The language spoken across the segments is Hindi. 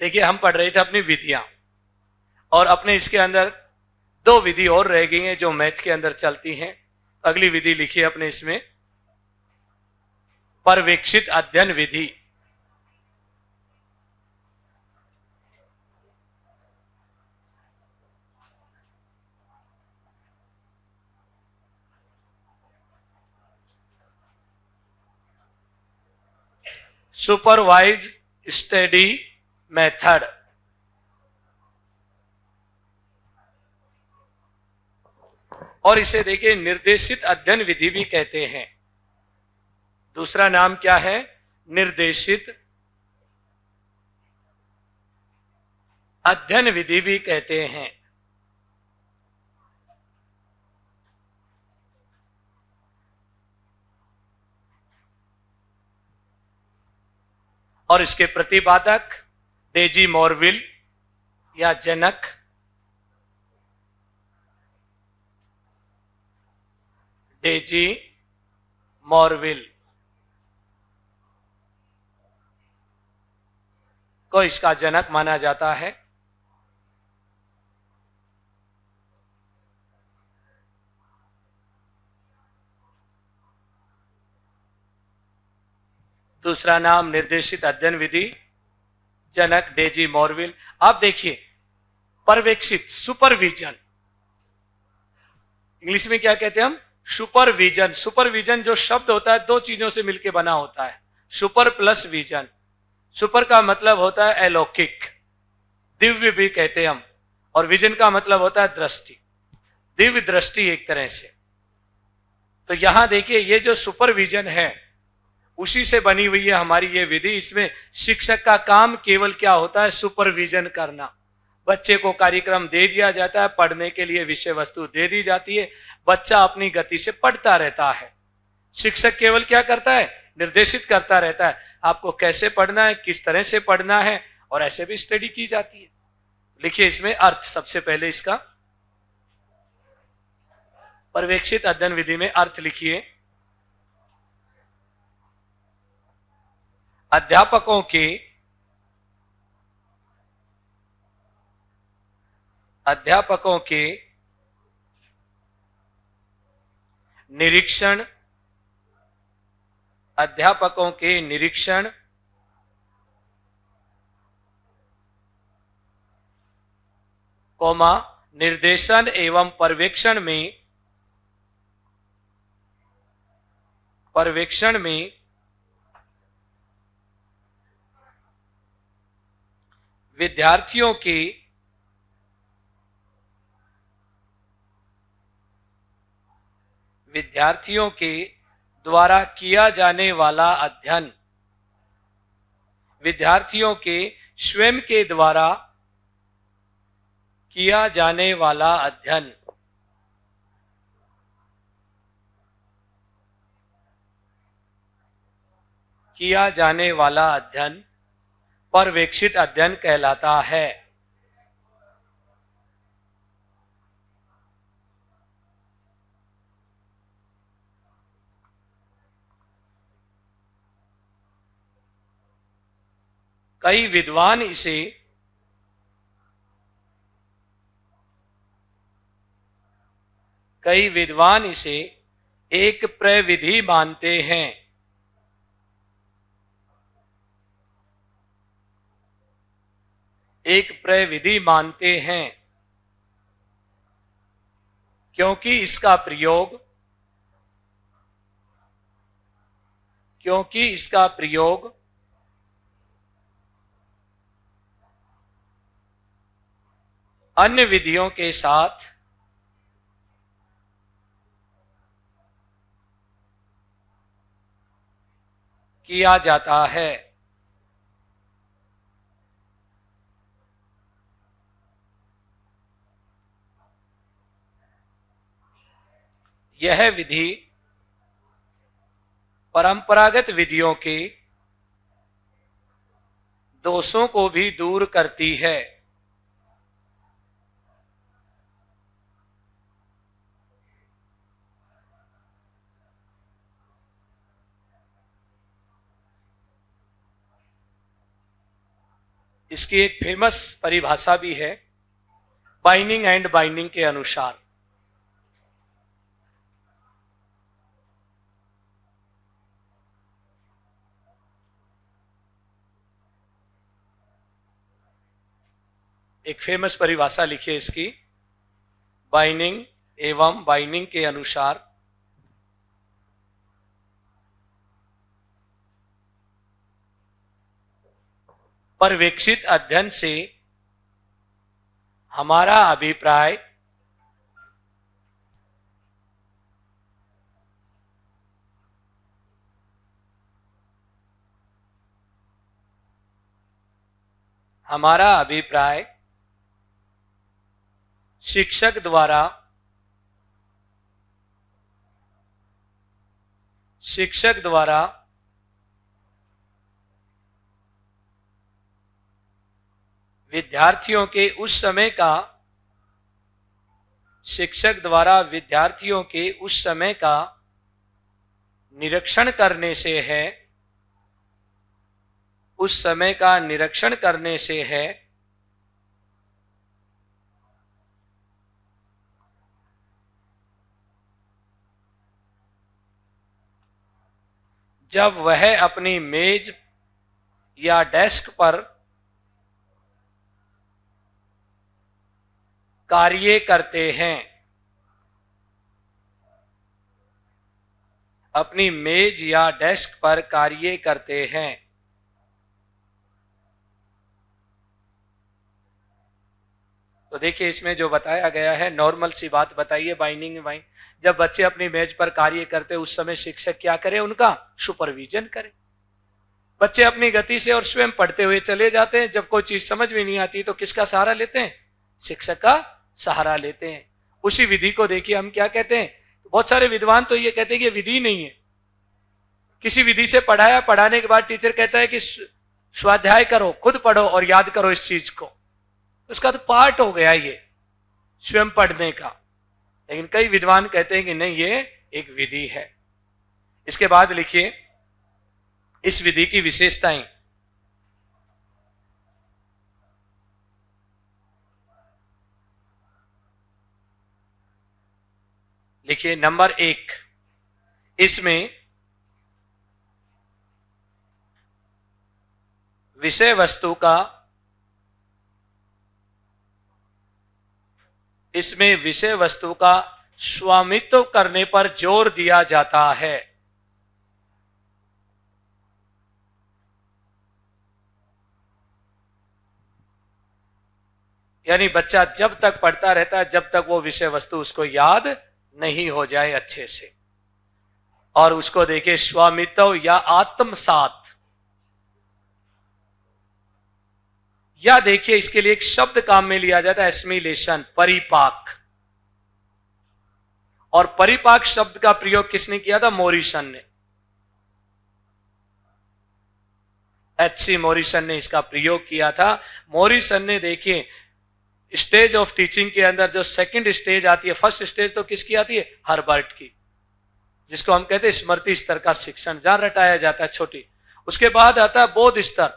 देखिए हम पढ़ रहे थे अपनी विधियां, और अपने इसके अंदर दो विधि और रह गई हैं जो मैथ के अंदर चलती हैं। अगली विधि लिखिए अपने इसमें, पर्यवेक्षित अध्ययन विधि। Supervise study method. और इसे देखिए निर्देशित अध्ययन विधि भी कहते हैं। दूसरा नाम क्या है? निर्देशित अध्ययन विधि भी कहते हैं। और इसके प्रतिपादक डेजी मॉरविल या जनक डेजी मॉरविल को इसका जनक माना जाता है। दूसरा नाम निर्देशित अध्ययन विधि, जनक डेजी मॉरविल। आप देखिए पर्यवेक्षित, सुपरविजन, इंग्लिश में क्या कहते हैं हम? सुपरविजन। सुपरविजन जो शब्द होता है दो चीजों से मिलकर बना होता है, सुपर प्लस विजन। सुपर का मतलब होता है अलौकिक, दिव्य भी कहते हैं हम, और विजन का मतलब होता है दृष्टि, दिव्य दृष्टि एक तरह से। तो यहां देखिए ये जो सुपरविजन है उसी से बनी हुई है हमारी ये विधि। इसमें शिक्षक का काम केवल क्या होता है? सुपरविजन करना। बच्चे को कार्यक्रम दे दिया जाता है, पढ़ने के लिए विषय वस्तु दे दी जाती है, बच्चा अपनी गति से पढ़ता रहता है। शिक्षक केवल क्या करता है? निर्देशित करता रहता है, आपको कैसे पढ़ना है, किस तरह से पढ़ना है, और ऐसे भी स्टडी की जाती है। लिखिए इसमें अर्थ, सबसे पहले इसका पर्यवेक्षित अध्ययन विधि में अर्थ लिखिए। अध्यापकों के निरीक्षण, अध्यापकों के निरीक्षण कोमा निर्देशन एवं पर्यवेक्षण में विद्यार्थियों के द्वारा किया जाने वाला अध्ययन, विद्यार्थियों के स्वयं के द्वारा किया जाने वाला अध्ययन, किया जाने वाला अध्ययन पर्यवेक्षित अध्ययन कहलाता है। कई विद्वान इसे एक प्रविधि मानते हैं। एक प्रविधि मानते हैं क्योंकि इसका प्रयोग अन्य विधियों के साथ किया जाता है। यह विधि परंपरागत विधियों के दोषों को भी दूर करती है। इसकी एक फेमस परिभाषा भी है, बाइनिंग एंड बाइंडिंग के अनुसार। एक फेमस परिभाषा लिखिए इसकी, बाइनिंग एवं बाइंडिंग के अनुसार पर्यवेक्षित अध्ययन से हमारा अभिप्राय शिक्षक द्वारा विद्यार्थियों के उस समय का निरीक्षण करने से है जब वह अपनी मेज या डेस्क पर कार्य करते हैं। अपनी मेज या डेस्क पर कार्य करते हैं। तो देखिए इसमें जो बताया गया है, नॉर्मल सी बात बताइए, बाइंडिंग में जब बच्चे अपनी मेज पर कार्य करते उस समय शिक्षक क्या करे, उनका सुपरविजन करे। बच्चे अपनी गति से और स्वयं पढ़ते हुए चले जाते हैं, जब कोई चीज समझ में नहीं आती तो किसका सहारा लेते हैं, शिक्षक का सहारा लेते हैं। उसी विधि को देखिए हम क्या कहते हैं, बहुत सारे विद्वान तो ये कहते हैं कि विधि नहीं है। किसी विधि से पढ़ाया, पढ़ाने के बाद टीचर कहता है कि स्वाध्याय करो, खुद पढ़ो और याद करो इस चीज को, तो उसका तो पार्ट हो गया ये स्वयं पढ़ने का। लेकिन कई विद्वान कहते हैं कि नहीं, ये एक विधि है। इसके बाद लिखिए इस विधि की विशेषताएं। लिखिए नंबर 1, इसमें विषय वस्तु का स्वामित्व करने पर जोर दिया जाता है। यानी बच्चा जब तक पढ़ता रहता है जब तक वो विषय वस्तु उसको याद नहीं हो जाए अच्छे से। और उसको देखिए स्वामित्व या आत्मसात, या देखिए इसके लिए एक शब्द काम में लिया जाता है, एस्मिलेशन, परिपाक। और परिपाक शब्द का प्रयोग किसने किया था, मॉरिसन ने। एच.सी. मॉरिसन ने इसका प्रयोग किया था। मॉरिसन ने देखिए स्टेज ऑफ टीचिंग के अंदर जो सेकंड स्टेज आती है, फर्स्ट स्टेज तो किसकी आती है, हर्बर्ट की, जिसको हम कहते हैं स्मृति स्तर का शिक्षण, जहां रटाया जाता है छोटी। उसके बाद आता है बोध स्तर,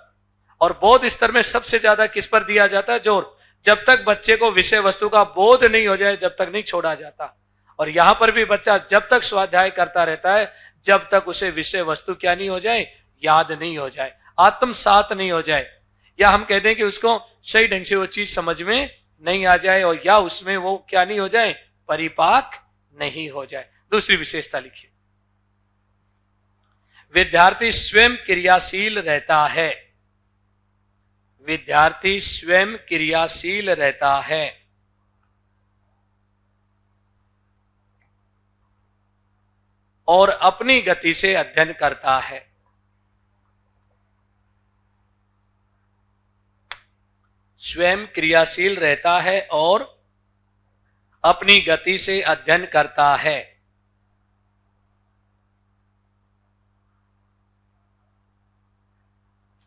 और बोध स्तर में सबसे ज्यादा किस पर दिया जाता है जोर, जब तक बच्चे को विषय वस्तु का बोध नहीं हो जाए जब तक नहीं छोड़ा जाता। और यहां पर भी बच्चा जब तक स्वाध्याय करता रहता है जब तक उसे विषय वस्तु क्या नहीं हो जाए, याद नहीं हो जाए, आत्मसात नहीं हो जाए, या हम कहते हैं कि उसको सही ढंग से वो चीज समझ में नहीं आ जाए, और या उसमें वो क्या नहीं हो जाए, परिपाक नहीं हो जाए। दूसरी विशेषता लिखिए, विद्यार्थी स्वयं क्रियाशील रहता है। विद्यार्थी स्वयं क्रियाशील रहता है। और अपनी गति से अध्ययन करता है। स्वयं क्रियाशील रहता है और अपनी गति से अध्ययन करता है।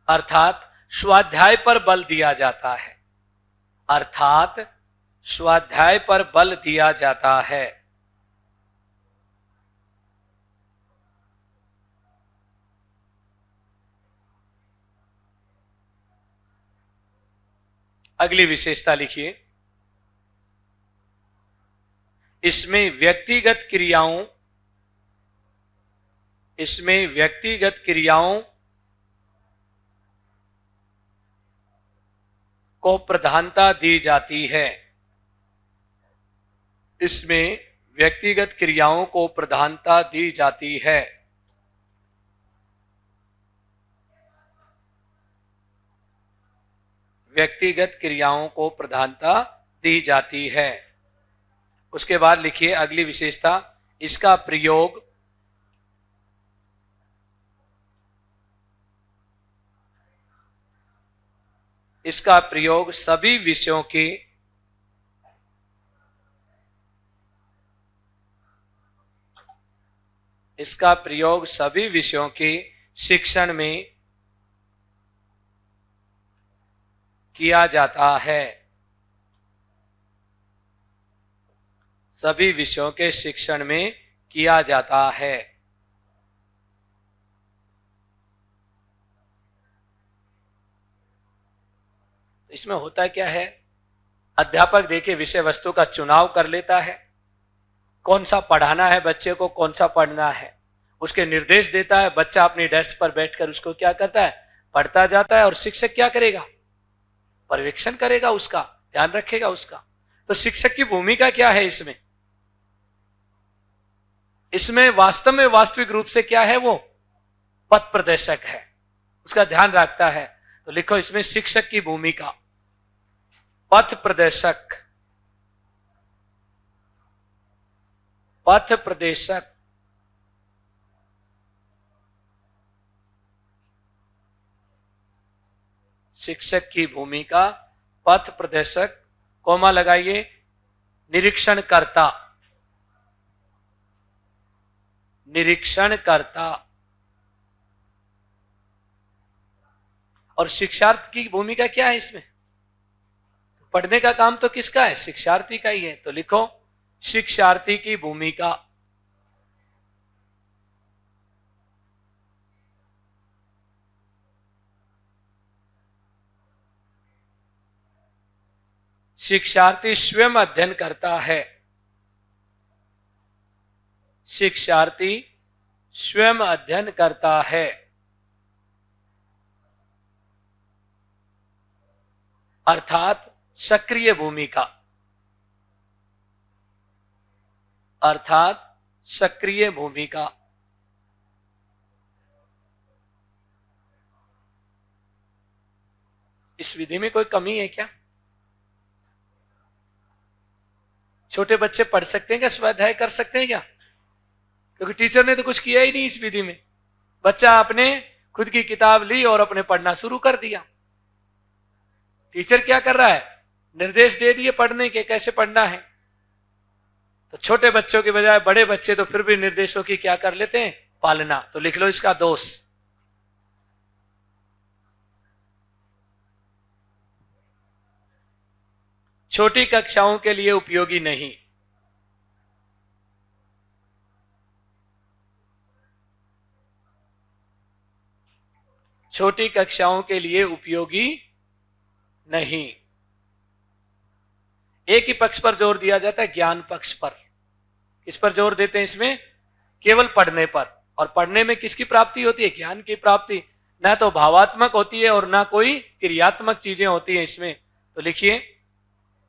अर्थात स्वाध्याय पर बल दिया जाता है। अर्थात स्वाध्याय पर बल दिया जाता है। अगली विशेषता लिखिए, इसमें व्यक्तिगत क्रियाओं को प्रधानता दी जाती है। इसमें व्यक्तिगत क्रियाओं को प्रधानता दी जाती है। व्यक्तिगत क्रियाओं को प्रधानता दी जाती है। उसके बाद लिखिए अगली विशेषता, इसका प्रयोग सभी विषयों के शिक्षण में किया जाता है। सभी विषयों के शिक्षण में किया जाता है। इसमें होता क्या है, अध्यापक देखिए विषय वस्तु का चुनाव कर लेता है, कौन सा पढ़ाना है बच्चे को, कौन सा पढ़ना है, उसके निर्देश देता है। बच्चा अपनी डेस्क पर बैठकर उसको क्या करता है, पढ़ता जाता है। और शिक्षक क्या करेगा, पर्यवेक्षण करेगा, उसका ध्यान रखेगा उसका। तो शिक्षक की भूमिका क्या है इसमें वास्तव में वास्तविक रूप से क्या है, वो पथ प्रदर्शक है, उसका ध्यान रखता है। तो लिखो इसमें शिक्षक की भूमिका, पथ प्रदर्शक, शिक्षक की भूमिका पथ प्रदर्शक, कोमा लगाइए, निरीक्षणकर्ता, और शिक्षार्थी की भूमिका क्या है इसमें, पढ़ने का काम तो किसका है, शिक्षार्थी का ही है। तो लिखो शिक्षार्थी की भूमिका, शिक्षार्थी स्वयं अध्ययन करता है। शिक्षार्थी स्वयं अध्ययन करता है, अर्थात सक्रिय भूमिका, इस विधि में कोई कमी है क्या? छोटे बच्चे पढ़ सकते हैं क्या, स्वाध्याय कर सकते हैं क्या? क्योंकि टीचर ने तो कुछ किया ही नहीं इस विधि में। बच्चा अपने खुद की किताब ली और अपने पढ़ना शुरू कर दिया। टीचर क्या कर रहा है, निर्देश दे दिए पढ़ने के, कैसे पढ़ना है। तो छोटे बच्चों के बजाय बड़े बच्चे तो फिर भी निर्देशों की क्या कर लेते हैं, पालना। तो लिख लो इसका दोष, छोटी कक्षाओं के लिए उपयोगी नहीं। छोटी कक्षाओं के लिए उपयोगी नहीं। एक ही पक्ष पर जोर दिया जाता है, ज्ञान पक्ष पर। किस पर जोर देते हैं इसमें, केवल पढ़ने पर। और पढ़ने में किसकी प्राप्ति होती है, ज्ञान की प्राप्ति। ना तो भावात्मक होती है और ना कोई क्रियात्मक चीजें होती हैं इसमें। तो लिखिए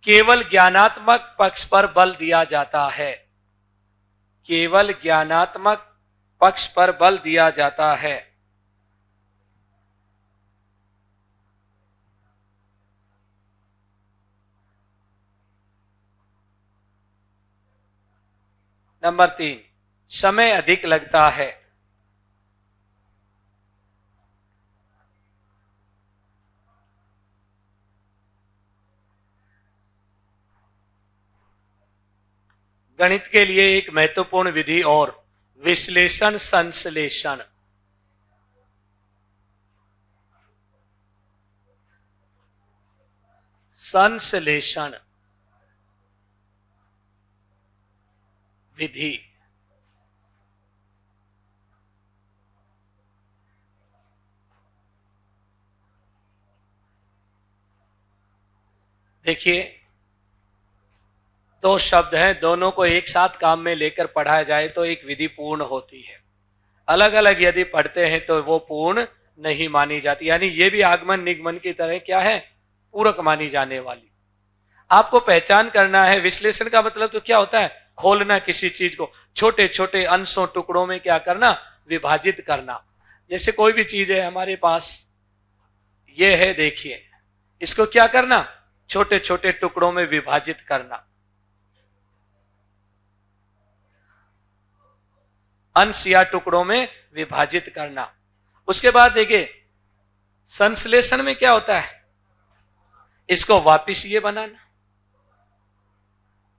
केवल ज्ञानात्मक पक्ष पर बल दिया जाता है, केवल ज्ञानात्मक पक्ष पर बल दिया जाता है। नंबर 3, समय अधिक लगता है। गणित के लिए एक महत्वपूर्ण विधि और विश्लेषण संश्लेषण। संश्लेषण विधि, देखिए, दो शब्द हैं, दोनों को एक साथ काम में लेकर पढ़ा जाए तो एक विधि पूर्ण होती है। अलग अलग यदि पढ़ते हैं तो वो पूर्ण नहीं मानी जाती। यानी ये भी आगमन निगमन की तरह क्या है, पूरक मानी जाने वाली। आपको पहचान करना है। विश्लेषण का मतलब तो क्या होता है, खोलना किसी चीज को, छोटे छोटे अंशों टुकड़ों में क्या करना, विभाजित करना। जैसे कोई भी चीज है हमारे पास, ये है, देखिए, इसको क्या करना, छोटे छोटे टुकड़ों में विभाजित करना, अंश या टुकड़ों में विभाजित करना। उसके बाद देखिए, संश्लेषण में क्या होता है, इसको वापिस ये बनाना,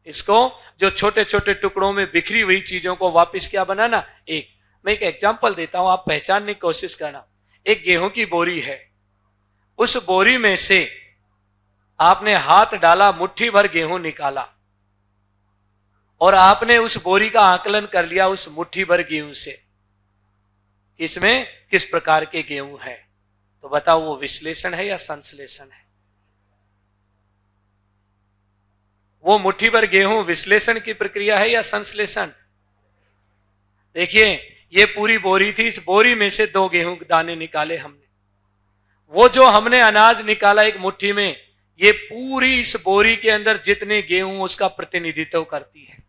इसको जो छोटे छोटे टुकड़ों में बिखरी हुई चीजों को वापिस क्या बनाना। एक मैं एक एग्जांपल देता हूं, आप पहचानने की कोशिश करना। एक गेहूं की बोरी है, उस बोरी में से आपने हाथ डाला, मुट्ठी भर गेहूं निकाला और आपने उस बोरी का आकलन कर लिया उस मुट्ठी भर गेहूं से, इसमें किस प्रकार के गेहूं है। तो बताओ वो विश्लेषण है या संश्लेषण है। वो मुट्ठी भर गेहूं विश्लेषण की प्रक्रिया है या संश्लेषण। देखिए, ये पूरी बोरी थी, इस बोरी में से 2 गेहूं के दाने निकाले हमने। वो जो हमने अनाज निकाला एक मुट्ठी में, ये पूरी इस बोरी के अंदर जितने गेहूं उसका प्रतिनिधित्व करती है।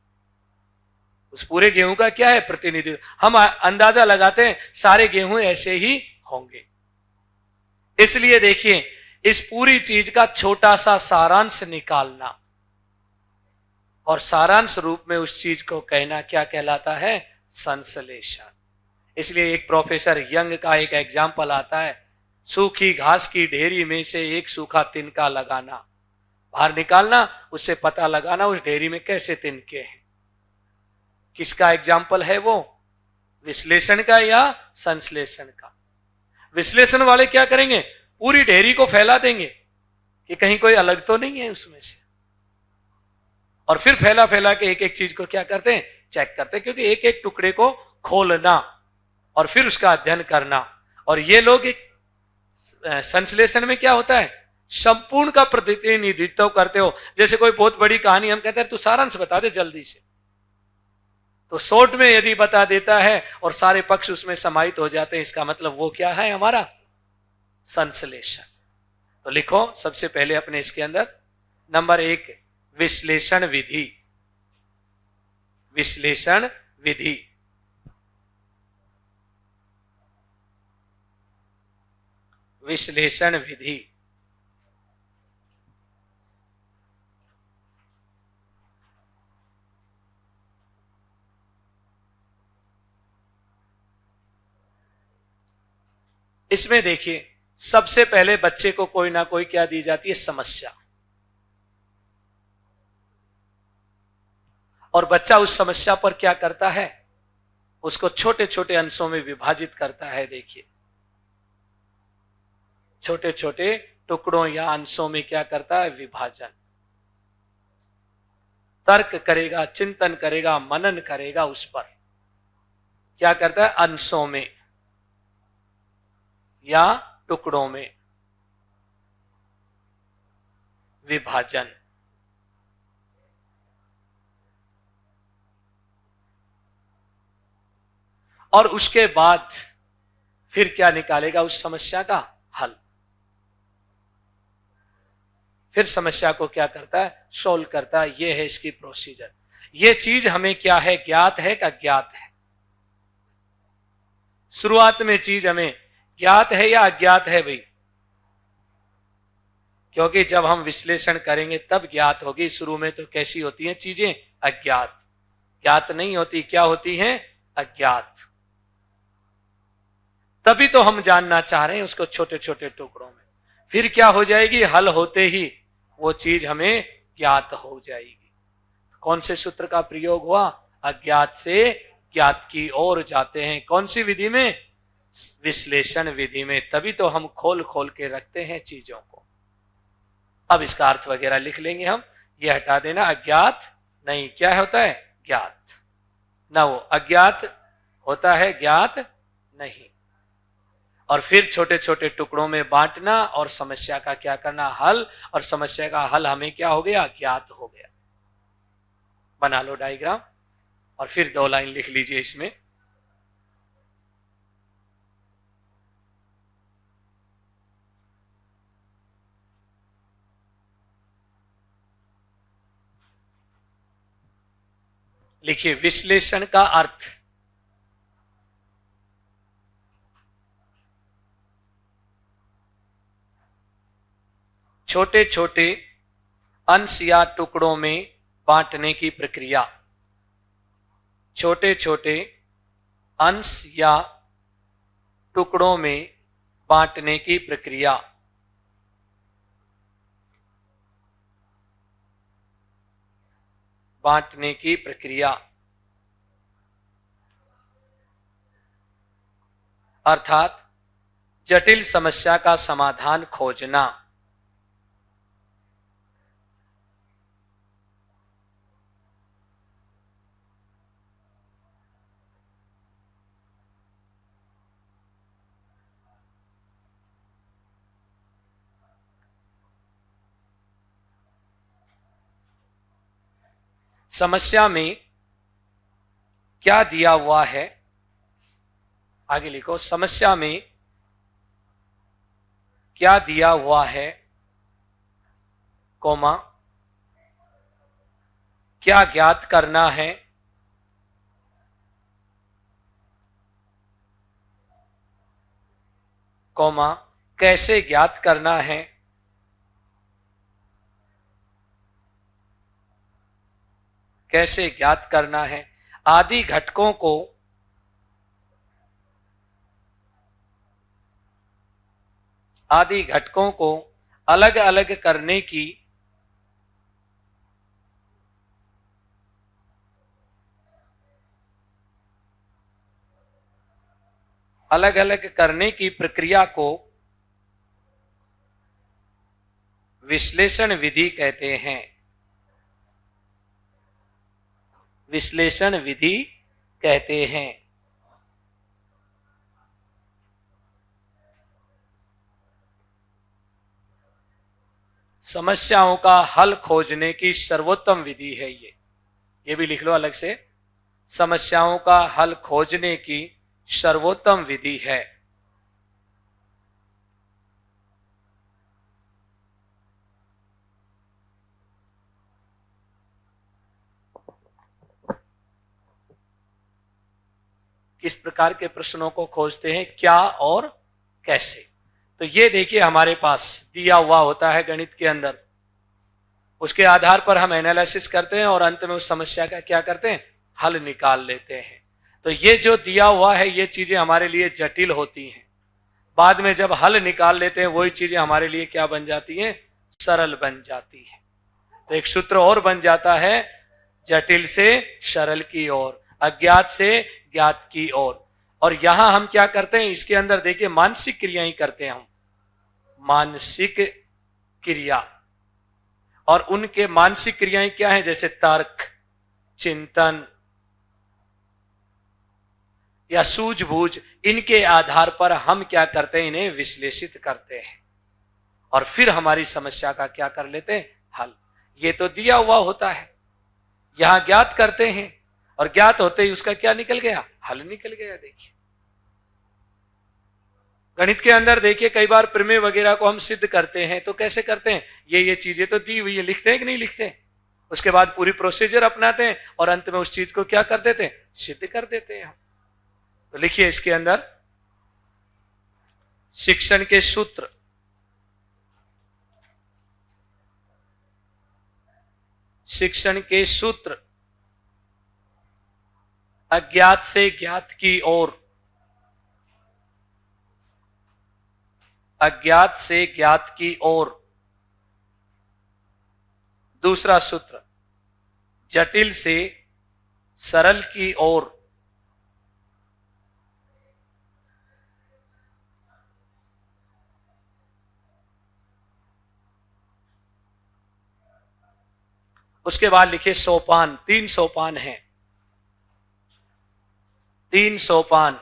उस पूरे गेहूं का क्या है, प्रतिनिधित्व। हम अंदाजा लगाते हैं सारे गेहूं ऐसे ही होंगे। इसलिए देखिए, इस पूरी चीज का छोटा सा सारांश निकालना और सारांश रूप में उस चीज को कहना क्या कहलाता है, संश्लेषण। इसलिए एक प्रोफेसर यंग का एक एग्जाम्पल आता है, सूखी घास की ढेरी में से एक सूखा तिनका लगाना, बाहर निकालना, उससे पता लगाना उस ढेरी में कैसे तिनके हैं। किसका एग्जाम्पल है वो, विश्लेषण का या संश्लेषण का। विश्लेषण वाले क्या करेंगे, पूरी ढेरी को फैला देंगे कि कहीं कोई अलग तो नहीं है उसमें से, और फिर फैला फैला के एक एक चीज को क्या करते हैं, चेक करते हैं। क्योंकि एक एक टुकड़े को खोलना और फिर उसका अध्ययन करना। और ये लोग एक संश्लेषण में क्या होता है, संपूर्ण का प्रतिनिधित्व करते हो। जैसे कोई बहुत बड़ी कहानी, हम कहते हैं तू सारांश बता दे जल्दी से, तो शॉर्ट में यदि बता देता है और सारे पक्ष उसमें समाहित हो जाते हैं, इसका मतलब वो क्या है, हमारा संश्लेषण। तो लिखो सबसे पहले अपने इसके अंदर नंबर 1, विश्लेषण विधि। विश्लेषण विधि, विश्लेषण विधि। इसमें देखिए, सबसे पहले बच्चे को कोई ना कोई क्या दी जाती है, समस्या। और बच्चा उस समस्या पर क्या करता है, उसको छोटे छोटे अंशों में विभाजित करता है। देखिए, छोटे छोटे टुकड़ों या अंशों में क्या करता है, विभाजन। तर्क करेगा, चिंतन करेगा, मनन करेगा, उस पर क्या करता है, अंशों में या टुकड़ों में विभाजन। और उसके बाद फिर क्या निकालेगा, उस समस्या का हल। फिर समस्या को क्या करता है, सोल्व करता है। ये है इसकी प्रोसीजर। ये चीज हमें क्या है, ज्ञात है कि अज्ञात है। शुरुआत में चीज हमें ज्ञात है या अज्ञात है भाई, क्योंकि जब हम विश्लेषण करेंगे तब ज्ञात होगी। शुरू में तो कैसी होती हैं चीजें, अज्ञात, ज्ञात नहीं होती। क्या होती हैं, अज्ञात। तभी तो हम जानना चाह रहे हैं उसको छोटे छोटे टुकड़ों में। फिर क्या हो जाएगी, हल होते ही वो चीज हमें ज्ञात हो जाएगी। कौन से सूत्र का प्रयोग हुआ, अज्ञात से ज्ञात की ओर जाते हैं। कौन सी विधि में, विश्लेषण विधि में। तभी तो हम खोल खोल के रखते हैं चीजों को। अब इसका अर्थ वगैरह लिख लेंगे हम, ये हटा देना। अज्ञात नहीं, क्या होता है, ज्ञात। ना वो अज्ञात होता है, ज्ञात नहीं। और फिर छोटे छोटे टुकड़ों में बांटना और समस्या का क्या करना, हल। और समस्या का हल हमें क्या हो गया, ज्ञात हो गया। बना लो डायग्राम और फिर 2 लाइन लिख लीजिए इसमें। लिखिए विश्लेषण का अर्थ। छोटे छोटे अंश या टुकड़ों में बांटने की प्रक्रिया। छोटे छोटे अंश या टुकड़ों में बांटने की प्रक्रिया। बांटने की प्रक्रिया अर्थात जटिल समस्या का समाधान खोजना। समस्या में क्या दिया हुआ है, आगे लिखो, समस्या में क्या दिया हुआ है, कोमा, क्या ज्ञात करना है, कोमा, कैसे ज्ञात करना है, कैसे ज्ञात करना है, आदि घटकों को अलग अलग करने की प्रक्रिया को विश्लेषण विधि कहते हैं। विश्लेषण विधि कहते हैं। समस्याओं का हल खोजने की सर्वोत्तम विधि है ये भी लिख लो अलग से। समस्याओं का हल खोजने की सर्वोत्तम विधि है। किस प्रकार के प्रश्नों को खोजते हैं, क्या और कैसे। तो ये देखिए हमारे पास दिया हुआ होता है गणित के अंदर, उसके आधार पर हम एनालिसिस करते हैं और अंत में उस समस्या का क्या करते हैं, हल निकाल लेते हैं। तो ये जो दिया हुआ है ये चीजें हमारे लिए जटिल होती हैं, बाद में जब हल निकाल लेते हैं वही चीजें हमारे लिए क्या बन जाती हैं, सरल बन जाती है। तो एक सूत्र और बन जाता है, जटिल से सरल की ओर, अज्ञात से ज्ञात की ओर। और यहां हम क्या करते हैं, इसके अंदर देखिए मानसिक क्रियाएं करते हैं हम, मानसिक क्रिया। और उनके मानसिक क्रियाएं क्या है, जैसे तर्क, चिंतन या सूझबूझ, इनके आधार पर हम क्या करते हैं, इन्हें विश्लेषित करते हैं और फिर हमारी समस्या का क्या कर लेते हैं, हल। ये तो दिया हुआ होता है, यहां ज्ञात करते हैं और ज्ञात होते ही उसका क्या निकल गया, हल निकल गया। देखिए गणित के अंदर देखिए कई बार प्रमेय वगैरह को हम सिद्ध करते हैं तो कैसे करते हैं, ये चीजें तो दी हुई है, लिखते हैं कि नहीं लिखते, उसके बाद पूरी प्रोसीजर अपनाते हैं और अंत में उस चीज को क्या कर देते हैं, सिद्ध कर देते हैं हम। तो लिखिए इसके अंदर शिक्षण के सूत्र, शिक्षण के सूत्र अज्ञात से ज्ञात की ओर, अज्ञात से ज्ञात की ओर। दूसरा सूत्र जटिल से सरल की ओर। उसके बाद लिखिए सोपान, 3 सोपान हैं, 3 सोपान।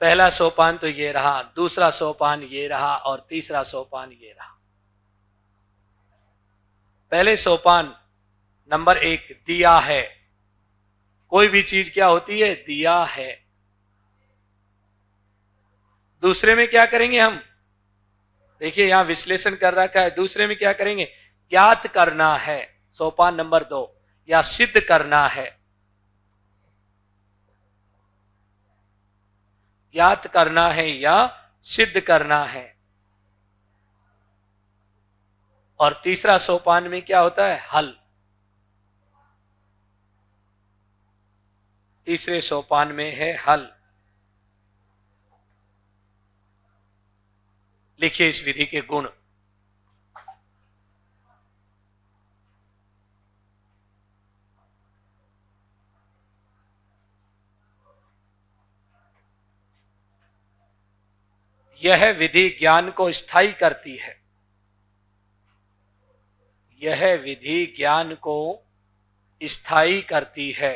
पहला सोपान तो ये रहा, दूसरा सोपान ये रहा और तीसरा सोपान ये रहा। पहले सोपान नंबर 1 दिया है। कोई भी चीज क्या होती है? दिया है। दूसरे में क्या करेंगे हम? देखिए यहां विश्लेषण कर रखा है। दूसरे में क्या करेंगे? ज्ञात करना है, सोपान नंबर 2, या सिद्ध करना है। ज्ञात करना है या सिद्ध करना है। और तीसरा सोपान में क्या होता है? हल। तीसरे सोपान में है हल। लिखिए इस विधि के गुण। यह विधि ज्ञान को स्थायी करती है। यह विधि ज्ञान को स्थायी करती है।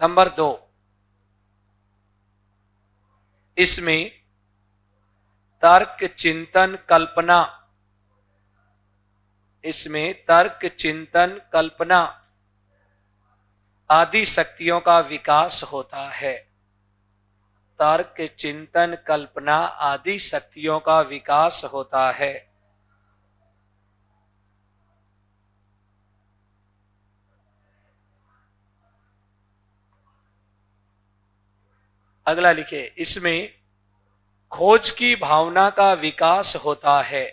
नंबर 2, इसमें तर्क चिंतन कल्पना, इसमें तर्क चिंतन कल्पना आदि शक्तियों का विकास होता है। तर्क चिंतन कल्पना आदि शक्तियों का विकास होता है। अगला लिखिए, इसमें खोज की भावना का विकास होता है।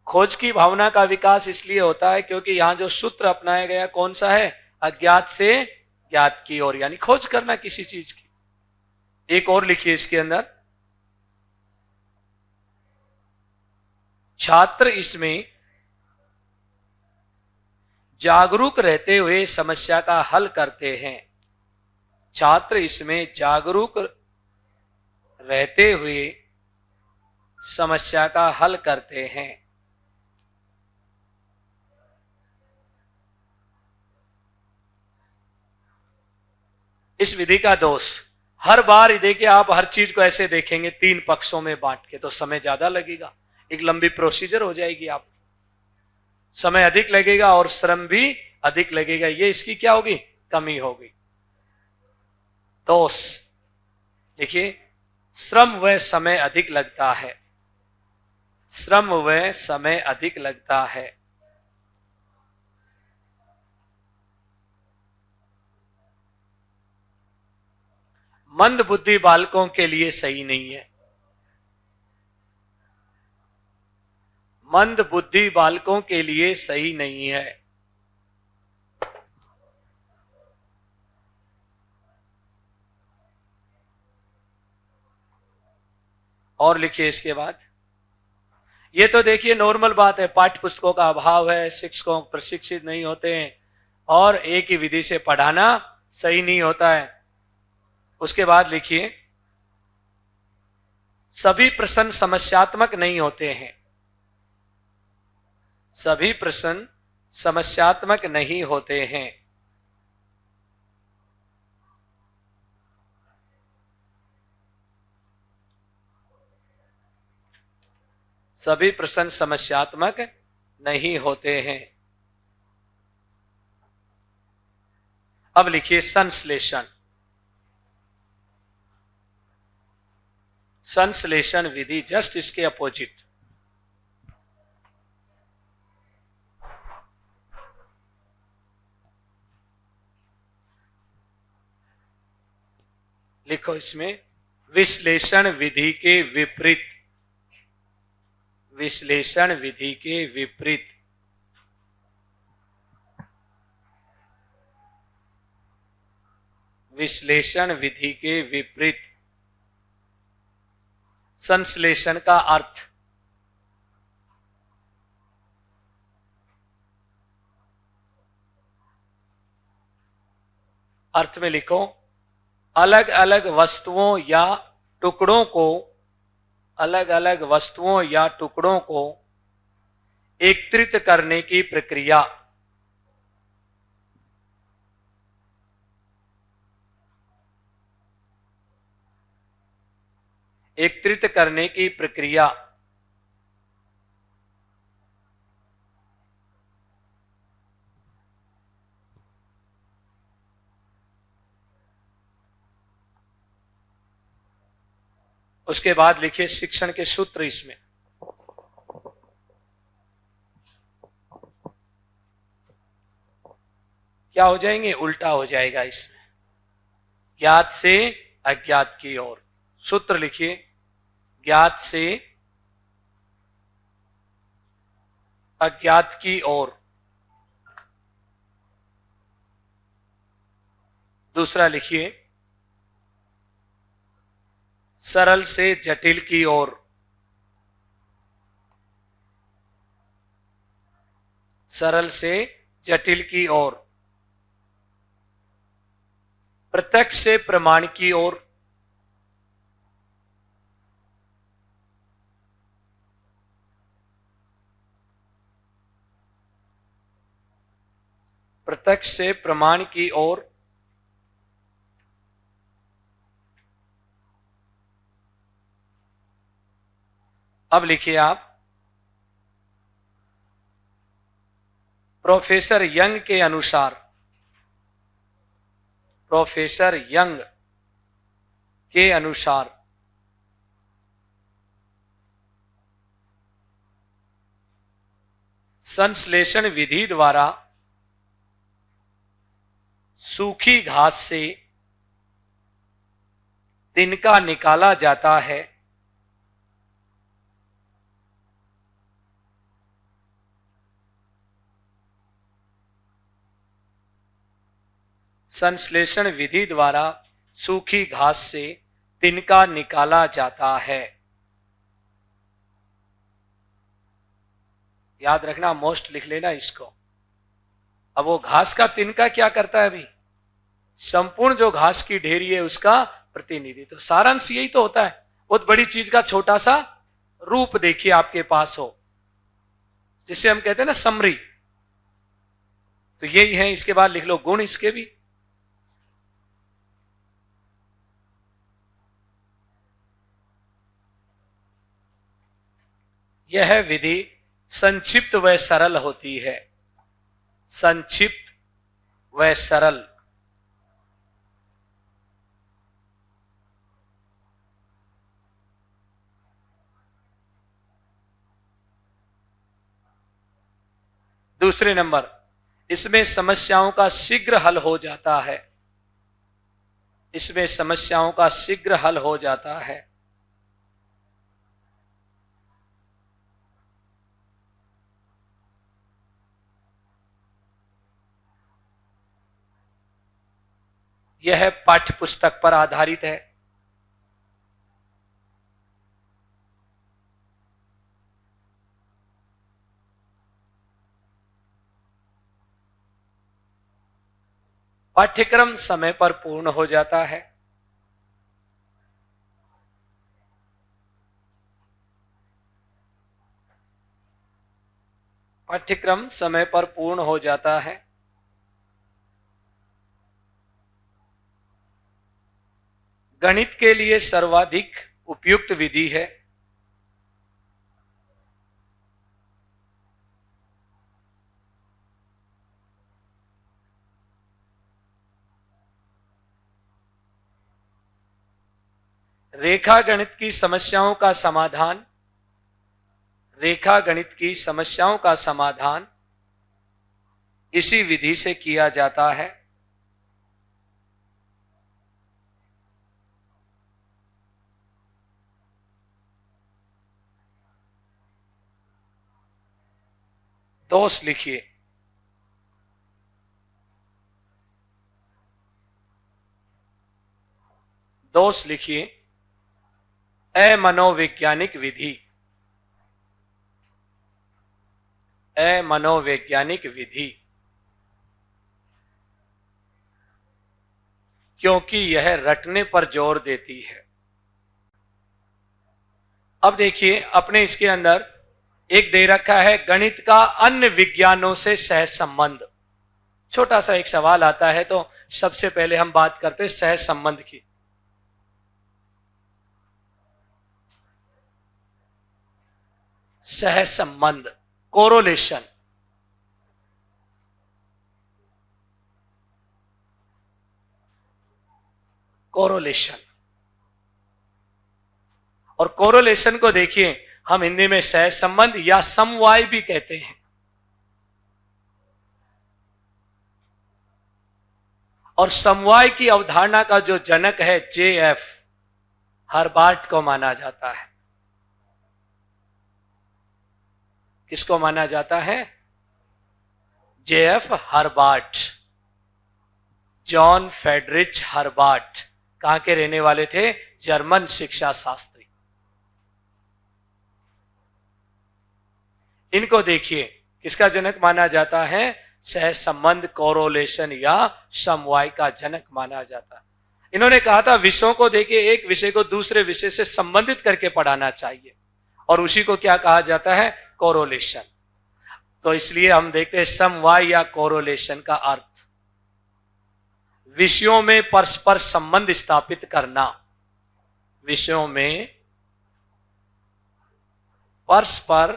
खोज की भावना का विकास इसलिए होता है क्योंकि यहां जो सूत्र अपनाया गया कौन सा है? अज्ञात से ज्ञात की ओर, यानी खोज करना किसी चीज की। एक और लिखिए इसके अंदर, छात्र इसमें जागरूक रहते हुए समस्या का हल करते हैं। छात्र इसमें जागरूक रहते हुए समस्या का हल करते हैं। इस विधि का दोष, हर बार देखिए आप हर चीज को ऐसे देखेंगे 3 पक्षों में बांट के, तो समय ज्यादा लगेगा, एक लंबी प्रोसीजर हो जाएगी, आप समय अधिक लगेगा और श्रम भी अधिक लगेगा। ये इसकी क्या होगी? कमी होगी। दोष देखिए, श्रम व समय अधिक लगता है। श्रम व समय अधिक लगता है। मंद बुद्धि बालकों के लिए सही नहीं है। मंद बुद्धि बालकों के लिए सही नहीं है। और लिखिए इसके बाद, ये तो देखिए नॉर्मल बात है, पाठ्य पुस्तकों का अभाव है, शिक्षकों प्रशिक्षित नहीं होते हैं और एक ही विधि से पढ़ाना सही नहीं होता है। उसके बाद लिखिए, सभी प्रश्न समस्यात्मक नहीं होते हैं। सभी प्रश्न समस्यात्मक नहीं होते हैं। सभी प्रश्न समस्यात्मक नहीं होते हैं। अब लिखिए संश्लेषण। संश्लेषण विधि जस्ट इसके अपोजिट। लिखो इसमें, विश्लेषण विधि के विपरीत। विश्लेषण विधि के विपरीत। विश्लेषण विधि के विपरीत। संश्लेषण का अर्थ, अर्थ में लिखो, अलग अलग वस्तुओं या टुकड़ों को, अलग अलग वस्तुओं या टुकड़ों को एकत्रित करने की प्रक्रिया। एकत्रित करने की प्रक्रिया। उसके बाद लिखिए शिक्षण के सूत्र इसमें। क्या हो जाएंगे? उल्टा हो जाएगा इसमें, ज्ञात से अज्ञात की ओर। सूत्र लिखिए, ज्ञात से अज्ञात की ओर। दूसरा लिखिए, सरल से जटिल की ओर। सरल से जटिल की ओर। प्रत्यक्ष से प्रमाण की ओर। प्रत्यक्ष से प्रमाण की ओर। अब लिखिए आप, प्रोफेसर यंग के अनुसार, प्रोफेसर यंग के अनुसार संश्लेषण विधि द्वारा सूखी घास से तिनका निकाला जाता है। संश्लेषण विधि द्वारा सूखी घास से तिनका निकाला जाता है। याद रखना, मोस्ट लिख लेना इसको। अब वो घास का तिनका क्या करता है? अभी संपूर्ण जो घास की ढेरी है उसका प्रतिनिधित्व। तो सारांश यही तो होता है, बहुत बड़ी चीज का छोटा सा रूप देखिए आपके पास हो, जिसे हम कहते हैं ना समरी। तो यही है। इसके बाद लिख लो गुण इसके भी। यह विधि संक्षिप्त व सरल होती है। संक्षिप्त व सरल। दूसरे नंबर, इसमें समस्याओं का शीघ्र हल हो जाता है। इसमें समस्याओं का शीघ्र हल हो जाता है। यह पाठ्य पुस्तक पर आधारित है। पाठ्यक्रम समय पर पूर्ण हो जाता है। पाठ्यक्रम समय पर पूर्ण हो जाता है। गणित के लिए सर्वाधिक उपयुक्त विधि है। रेखा गणित की समस्याओं का समाधान, रेखा गणित की समस्याओं का समाधान इसी विधि से किया जाता है। दोष लिखिए। दोष लिखिए, अमनोवैज्ञानिक विधि। अमनोवैज्ञानिक विधि। क्योंकि यह रटने पर जोर देती है। अब देखिए अपने इसके अंदर एक दे रखा है गणित का अन्य विज्ञानों से सह संबंध। छोटा सा एक सवाल आता है तो सबसे पहले हम बात करते हैं सह संबंध की। सह संबंध, कोरोलेशन। कोरोलेशन और कोरोलेशन को देखिए हम हिंदी में सह संबंध या समवाय भी कहते हैं। और समवाय की अवधारणा का जो जनक है JF हर्बार्ट को माना जाता है। किसको माना जाता है? JF Herbart, John Friedrich Herbart. कहां के रहने वाले थे? जर्मन शिक्षा शास्त्री। इनको देखिए किसका जनक माना जाता है? सह संबंध, कोरोलेशन या समवाय का जनक माना जाता है। इन्होंने कहा था विषयों को देखिए एक विषय को दूसरे विषय से संबंधित करके पढ़ाना चाहिए और उसी को क्या कहा जाता है? कोरोलेशन। तो इसलिए हम देखते हैं समवाय या कोरोलेशन का अर्थ विषयों में परस्पर संबंध स्थापित करना। विषयों में परस्पर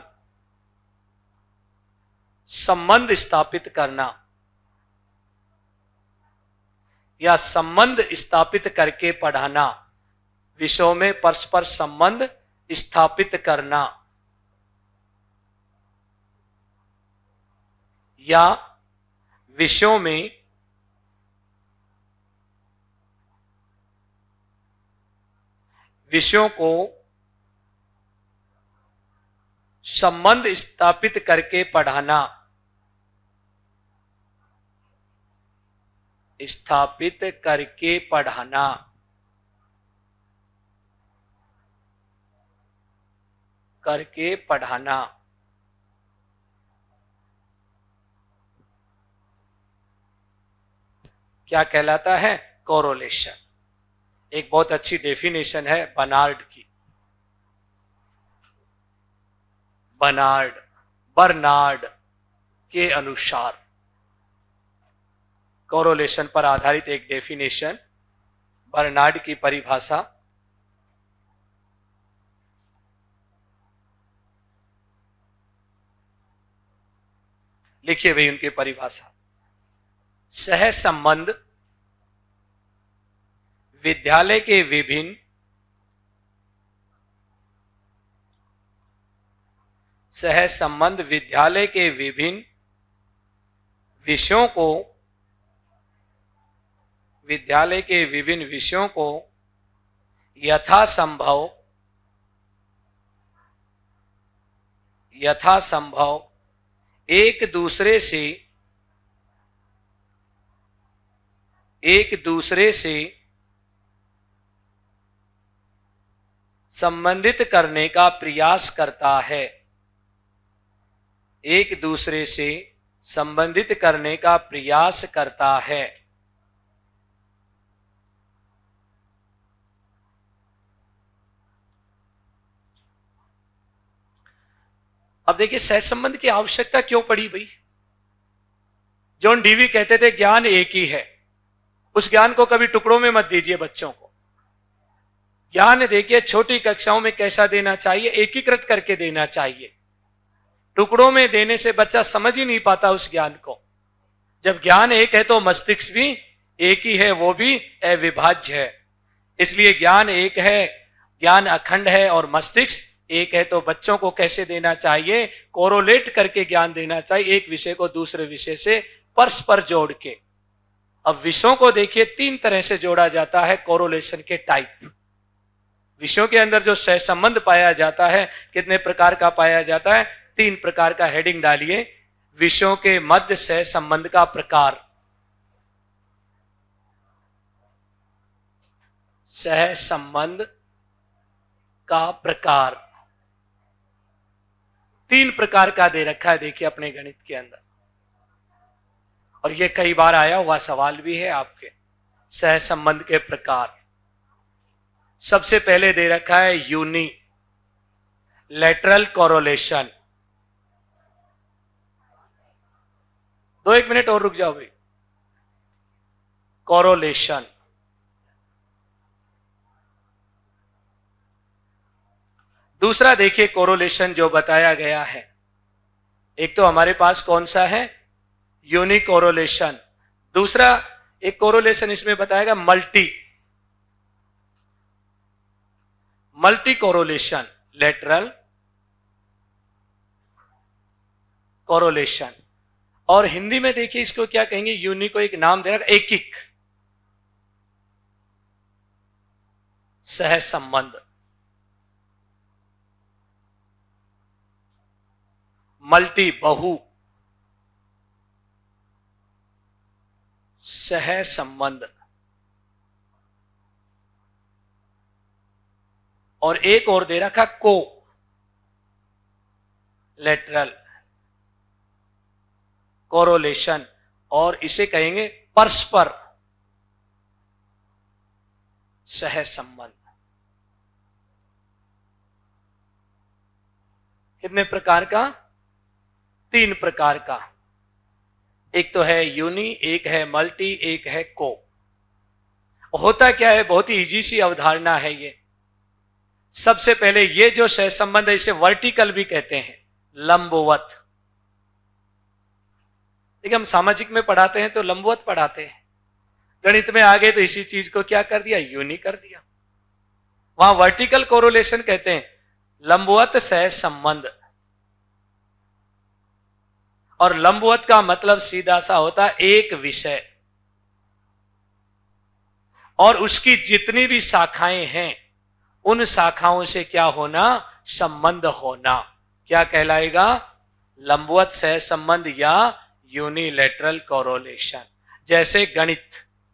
संबंध स्थापित करना या संबंध स्थापित करके पढ़ाना। विषयों में परस्पर संबंध स्थापित करना या विषयों में विषयों को संबंध स्थापित करके पढ़ाना। स्थापित करके पढ़ाना। करके पढ़ाना। क्या कहलाता है? कोरोलेशन। एक बहुत अच्छी डेफिनेशन है बर्नार्ड की। बर्नार्ड के अनुसार कोरोलेशन पर आधारित एक डेफिनेशन, बर्नार्ड की परिभाषा। लिखिए भाई उनकी परिभाषा। सह संबंध विद्यालय के विभिन्न सह संबंध विद्यालय के विभिन्न विषयों को यथासंभव एक दूसरे से संबंधित करने का प्रयास करता है। एक दूसरे से संबंधित करने का प्रयास करता है। अब देखिए सहसंबंध की आवश्यकता क्यों पड़ी भाई? जॉन डीवी कहते थे ज्ञान एक ही है। उस ज्ञान को कभी टुकड़ों में मत दीजिए बच्चों को। ज्ञान देखिए छोटी कक्षाओं में कैसा देना चाहिए, एकीकृत करके देना चाहिए। टुकड़ों में देने से बच्चा समझ ही नहीं पाता उस ज्ञान को। जब ज्ञान एक है तो मस्तिष्क भी एक ही है, वो भी अविभाज्य है। इसलिए ज्ञान एक है, ज्ञान अखंड है और मस्तिष्क एक है। तो बच्चों को कैसे देना चाहिए? कोरोलेट करके ज्ञान देना चाहिए, एक विषय को दूसरे विषय से परस्पर जोड़ के। अब विषयों को देखिए 3 तरह से जोड़ा जाता है कोरोलेशन के टाइप। विषयों के अंदर जो सहसंबंध पाया जाता है कितने प्रकार का पाया जाता है? 3 प्रकार का। हेडिंग डालिए, विषयों के मध्य सहसंबंध का प्रकार। सहसंबंध का प्रकार 3 प्रकार का दे रखा है देखिए अपने गणित के अंदर, और ये कई बार आया हुआ सवाल भी है आपके। सह संबंध के प्रकार। सबसे पहले दे रखा है यूनी लेटरल कोरोलेशन। 1 मिनट और रुक जाओ भाई। कोरोलेशन, दूसरा देखिए कोरोलेशन जो बताया गया है, एक तो हमारे पास कौन सा है, यूनिक कोरोलेशन। दूसरा एक कोरोलेशन इसमें बताएगा मल्टी कोरोलेशन, लेटरल कोरोलेशन। और हिंदी में देखिए इसको क्या कहेंगे, यूनिक को एक नाम दे रखा एकिक सह संबंध। मल्टी बहु सह संबंध। और एक और दे रखा को लेटरल कोरोलेशन, और इसे कहेंगे परस्पर सह संबंध। कितने प्रकार का, 3 प्रकार का। एक तो है यूनी, एक है मल्टी, एक है को। होता क्या है, बहुत ही इजी सी अवधारणा है ये। सबसे पहले ये जो सह संबंध है इसे वर्टिकल भी कहते हैं, लंबवत। देखिए हम सामाजिक में पढ़ाते हैं तो लंबवत पढ़ाते हैं, गणित में आ गए तो इसी चीज को क्या कर दिया, यूनी कर दिया। वहां वर्टिकल कोरोलेशन कहते हैं, लंबवत सह संबंध। और लंबवत का मतलब सीधा सा होता है एक विषय और उसकी जितनी भी शाखाएं हैं उन शाखाओं से क्या होना, संबंध होना। क्या कहलाएगा, लंबवत सह संबंध या यूनिलैटरल कोरोलेशन। जैसे गणित,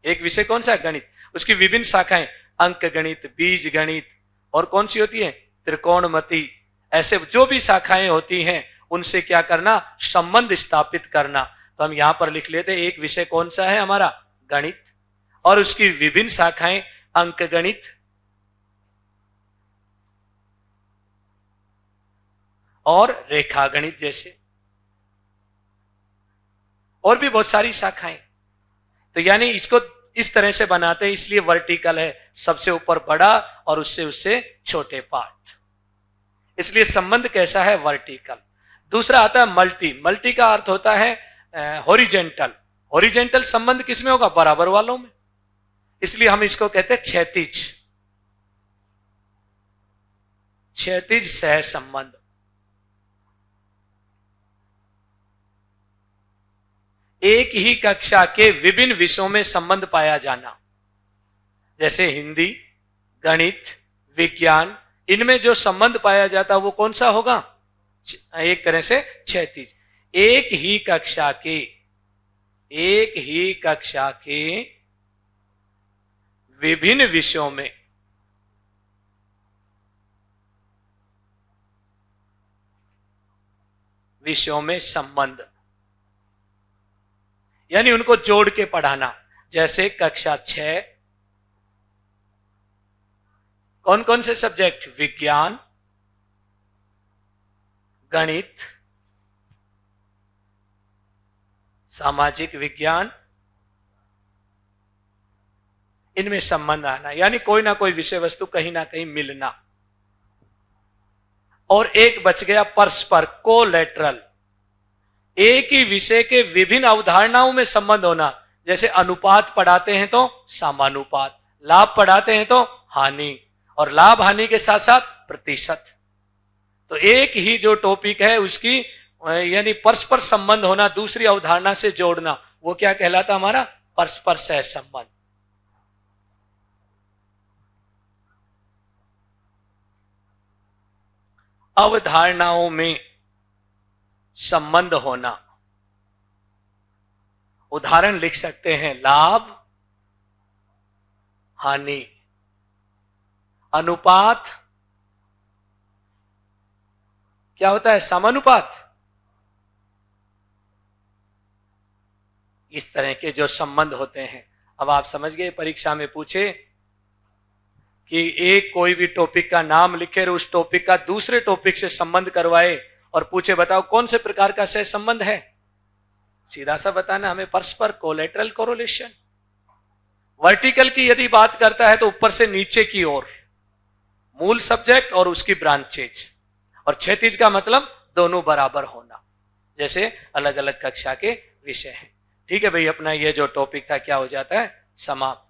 एक विषय कौन सा, गणित, उसकी विभिन्न शाखाएं, अंक गणित, बीज गणित, और कौन सी होती है, त्रिकोणमिति। ऐसे जो भी शाखाएं होती हैं उनसे क्या करना, संबंध स्थापित करना। तो हम यहां पर लिख लेते, एक विषय कौन सा है हमारा, गणित, और उसकी विभिन्न शाखाएं अंक गणित और रेखा गणित जैसे, और भी बहुत सारी शाखाएं। तो यानी इसको इस तरह से बनाते हैं, इसलिए वर्टिकल है, सबसे ऊपर बड़ा और उससे छोटे पार्ट, इसलिए संबंध कैसा है, वर्टिकल। दूसरा आता है मल्टी। मल्टी का अर्थ होता है हॉरिजेंटल। हॉरिजेंटल संबंध किसमें होगा, बराबर वालों में, इसलिए हम इसको कहते हैं क्षैतिज, क्षैतिज सह संबंध। एक ही कक्षा के विभिन्न विषयों में संबंध पाया जाना, जैसे हिंदी, गणित, विज्ञान, इनमें जो संबंध पाया जाता वो कौन सा होगा, एक तरह से क्षैतिज। एक ही कक्षा के विभिन्न विषयों में संबंध, यानी उनको जोड़ के पढ़ाना। जैसे कक्षा 6 कौन कौन से सब्जेक्ट, विज्ञान, गणित, सामाजिक विज्ञान, इनमें संबंध आना, यानी कोई ना कोई विषय वस्तु कहीं ना कहीं मिलना। और एक बच गया परस्पर, कोलैटरल, एक ही विषय के विभिन्न अवधारणाओं में संबंध होना। जैसे अनुपात पढ़ाते हैं तो समानुपात, लाभ पढ़ाते हैं तो हानि, और लाभ हानि के साथ साथ प्रतिशत। तो एक ही जो टॉपिक है उसकी यानी परस्पर संबंध होना, दूसरी अवधारणा से जोड़ना, वो क्या कहलाता हमारा, परस्पर सह संबंध। अवधारणाओं में संबंध होना, उदाहरण लिख सकते हैं, लाभ हानि, अनुपात क्या होता है, समानुपात। इस तरह के जो संबंध होते हैं अब आप समझ गए, परीक्षा में पूछे कि एक कोई भी टॉपिक का नाम लिखे और उस टॉपिक का दूसरे टॉपिक से संबंध करवाए और पूछे बताओ कौन से प्रकार का सह संबंध है, सीधा सा बताना हमें, परस्पर कोलेटरल कोरिलेशन। वर्टिकल की यदि बात करता है तो ऊपर से नीचे की ओर, मूल सब्जेक्ट और उसकी ब्रांचेज, और क्षैतिज का मतलब दोनों बराबर होना, जैसे अलग अलग कक्षा के विषय हैं। ठीक है भाई, अपना ये जो टॉपिक था क्या हो जाता है, समाप्त।